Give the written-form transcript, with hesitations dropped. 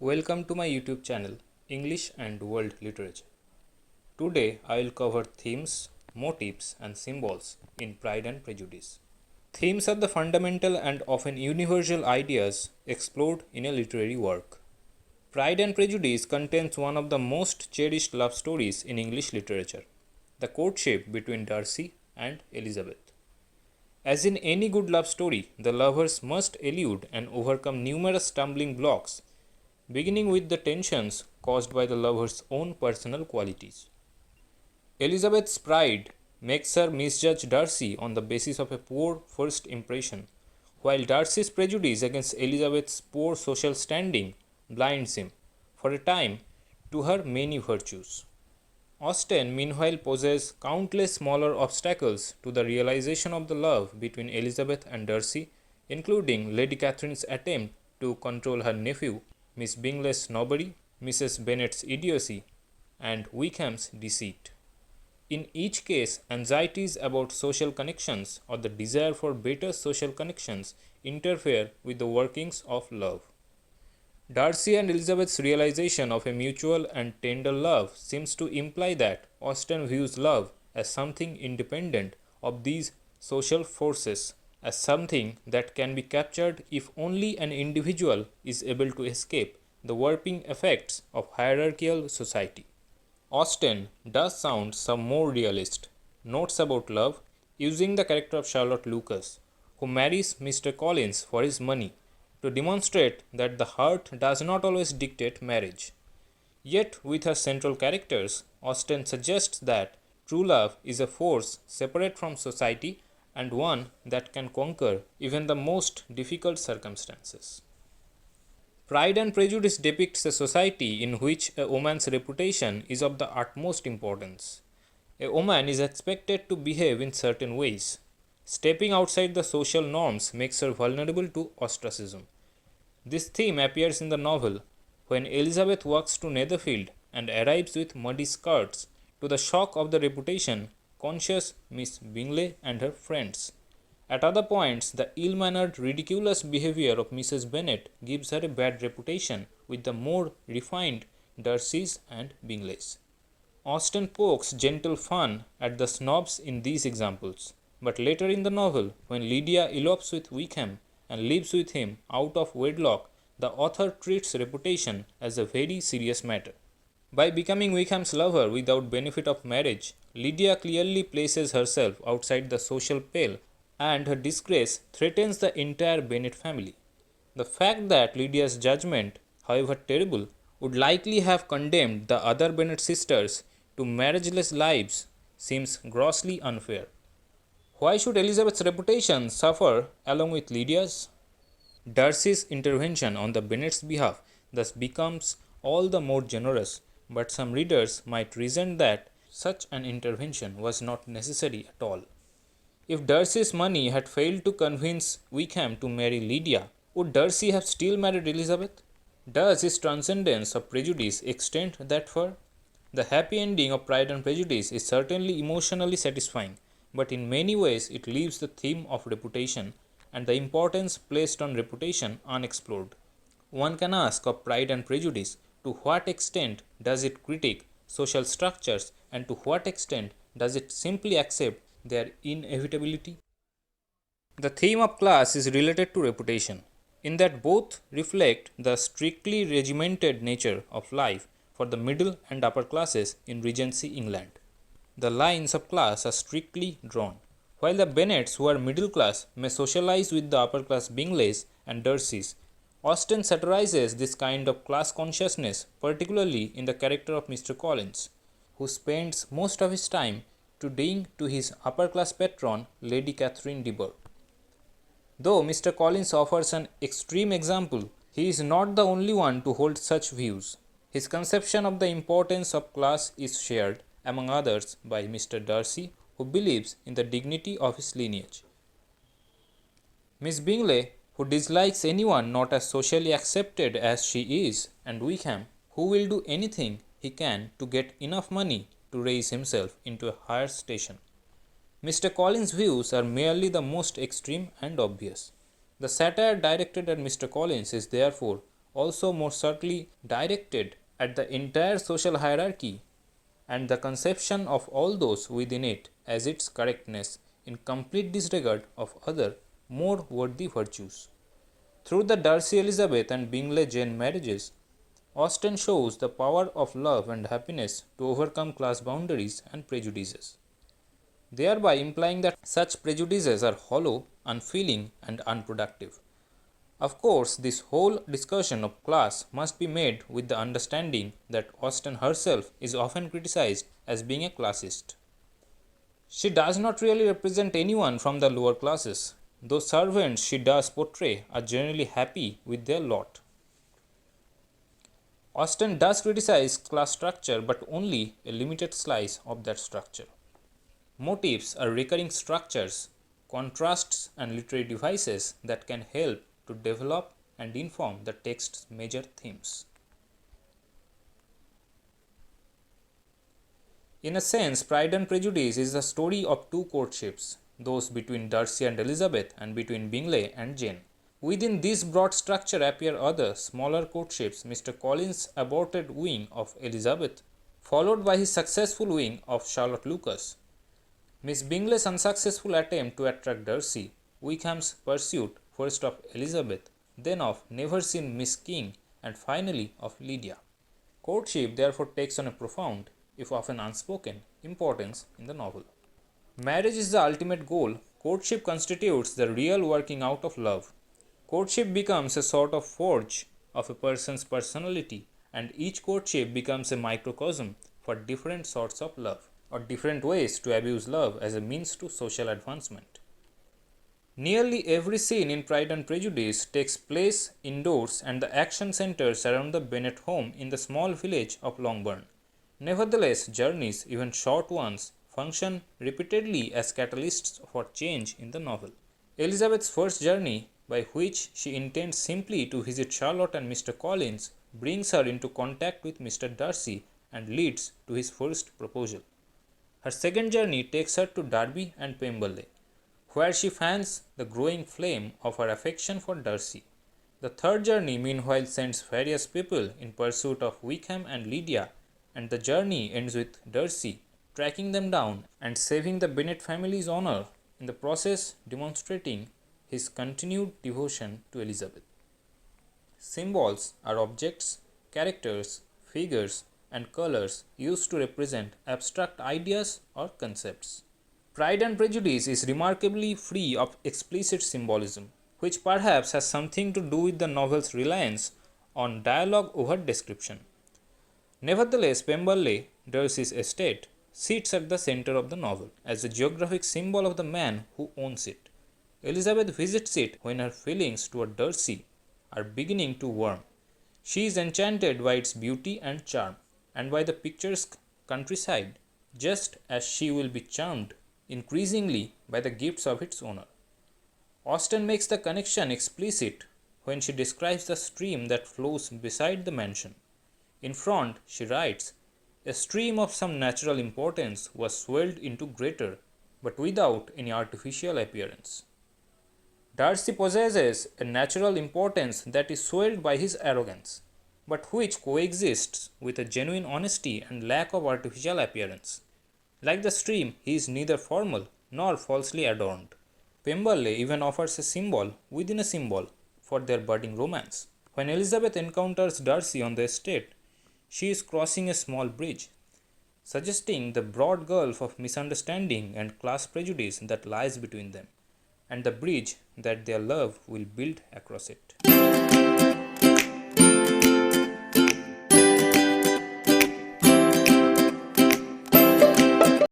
Welcome to my YouTube channel, English and World Literature. Today I will cover themes, motifs, and symbols in Pride and Prejudice. Themes are the fundamental and often universal ideas explored in a literary work. Pride and Prejudice contains one of the most cherished love stories in English literature, the courtship between Darcy and Elizabeth. As in any good love story, the lovers must elude and overcome numerous stumbling blocks, beginning with the tensions caused by the lover's own personal qualities. Elizabeth's pride makes her misjudge Darcy on the basis of a poor first impression, while Darcy's prejudice against Elizabeth's poor social standing blinds him, for a time, to her many virtues. Austen, meanwhile, poses countless smaller obstacles to the realization of the love between Elizabeth and Darcy, including Lady Catherine's attempt to control her nephew, Miss Bingley's snobbery, Mrs. Bennet's idiocy, and Wickham's deceit. In each case, anxieties about social connections or the desire for better social connections interfere with the workings of love. Darcy and Elizabeth's realization of a mutual and tender love seems to imply that Austen views love as something independent of these social forces, as something that can be captured if only an individual is able to escape the warping effects of hierarchical society. Austen does sound some more realist. Notes about love, using the character of Charlotte Lucas, who marries Mr. Collins for his money, to demonstrate that the heart does not always dictate marriage. Yet, with her central characters, Austen suggests that true love is a force separate from society and one that can conquer even the most difficult circumstances. Pride and Prejudice depicts a society in which a woman's reputation is of the utmost importance. A woman is expected to behave in certain ways. Stepping outside the social norms makes her vulnerable to ostracism. This theme appears in the novel when Elizabeth walks to Netherfield and arrives with muddy skirts, to the shock of the reputation conscious Miss Bingley and her friends. At other points, the ill-mannered, ridiculous behavior of Mrs. Bennet gives her a bad reputation with the more refined Darcys and Bingleys. Austen pokes gentle fun at the snobs in these examples, but later in the novel, when Lydia elopes with Wickham and lives with him out of wedlock, the author treats reputation as a very serious matter. By becoming Wickham's lover without benefit of marriage, Lydia clearly places herself outside the social pale, and her disgrace threatens the entire Bennet family. The fact that Lydia's judgment, however terrible, would likely have condemned the other Bennet sisters to marriageless lives seems grossly unfair. Why should Elizabeth's reputation suffer along with Lydia's? Darcy's intervention on the Bennets' behalf thus becomes all the more generous, but some readers might reason that such an intervention was not necessary at all. If Darcy's money had failed to convince Wickham to marry Lydia, would Darcy have still married Elizabeth? Does his transcendence of prejudice extend that far? The happy ending of Pride and Prejudice is certainly emotionally satisfying, but in many ways it leaves the theme of reputation and the importance placed on reputation unexplored. One can ask of Pride and Prejudice, to what extent does it critique social structures and to what extent does it simply accept their inevitability? The theme of class is related to reputation, in that both reflect the strictly regimented nature of life for the middle and upper classes in Regency England. The lines of class are strictly drawn. While the Bennets, who are middle class, may socialize with the upper class Bingleys and Darcys, Austen satirizes this kind of class consciousness, particularly in the character of Mr. Collins, who spends most of his time toadying to his upper-class patron, Lady Catherine de Bourgh. Though Mr. Collins offers an extreme example, he is not the only one to hold such views. His conception of the importance of class is shared, among others, by Mr. Darcy, who believes in the dignity of his lineage. Miss Bingley, who dislikes anyone not as socially accepted as she is, and Wickham, who will do anything he can to get enough money to raise himself into a higher station. Mr. Collins' views are merely the most extreme and obvious. The satire directed at Mr. Collins is therefore also more subtly directed at the entire social hierarchy and the conception of all those within it as its correctness in complete disregard of other more worthy virtues. Through the Darcy Elizabeth and Bingley Jane marriages, Austen shows the power of love and happiness to overcome class boundaries and prejudices, thereby implying that such prejudices are hollow, unfeeling, and unproductive. Of course, this whole discussion of class must be made with the understanding that Austen herself is often criticized as being a classist. She does not really represent anyone from the lower classes. Those servants she does portray are generally happy with their lot. Austen does criticize class structure, but only a limited slice of that structure. Motifs are recurring structures, contrasts, and literary devices that can help to develop and inform the text's major themes. In a sense, Pride and Prejudice is the story of two courtships, those between Darcy and Elizabeth and between Bingley and Jane. Within this broad structure appear other, smaller courtships, Mr. Collins's aborted wooing of Elizabeth, followed by his successful wooing of Charlotte Lucas, Miss Bingley's unsuccessful attempt to attract Darcy, Wickham's pursuit first of Elizabeth, then of never-seen Miss King, and finally of Lydia. Courtship therefore takes on a profound, if often unspoken, importance in the novel. Marriage is the ultimate goal. Courtship constitutes the real working out of love. Courtship becomes a sort of forge of a person's personality, and each courtship becomes a microcosm for different sorts of love, or different ways to abuse love as a means to social advancement. Nearly every scene in Pride and Prejudice takes place indoors, and the action centers around the Bennet home in the small village of Longbourn. Nevertheless, journeys, even short ones, function repeatedly as catalysts for change in the novel. Elizabeth's first journey, by which she intends simply to visit Charlotte and Mr. Collins, brings her into contact with Mr. Darcy and leads to his first proposal. Her second journey takes her to Derby and Pemberley, where she fans the growing flame of her affection for Darcy. The third journey, meanwhile, sends various people in pursuit of Wickham and Lydia, and the journey ends with Darcy tracking them down and saving the Bennet family's honor, in the process demonstrating his continued devotion to Elizabeth. Symbols are objects, characters, figures, and colors used to represent abstract ideas or concepts. Pride and Prejudice is remarkably free of explicit symbolism, which perhaps has something to do with the novel's reliance on dialogue over description. Nevertheless, Pemberley, Darcy's estate, sits at the center of the novel as a geographic symbol of the man who owns it. Elizabeth visits it when her feelings toward Darcy are beginning to warm. She is enchanted by its beauty and charm, and by the picturesque countryside, just as she will be charmed increasingly by the gifts of its owner. Austen makes the connection explicit when she describes the stream that flows beside the mansion. In front, she writes, "A stream of some natural importance was swelled into greater, but without any artificial appearance." Darcy possesses a natural importance that is swelled by his arrogance, but which coexists with a genuine honesty and lack of artificial appearance. Like the stream, he is neither formal nor falsely adorned. Pemberley even offers a symbol within a symbol for their budding romance. When Elizabeth encounters Darcy on the estate, she is crossing a small bridge, suggesting the broad gulf of misunderstanding and class prejudice that lies between them, and the bridge that their love will build across it.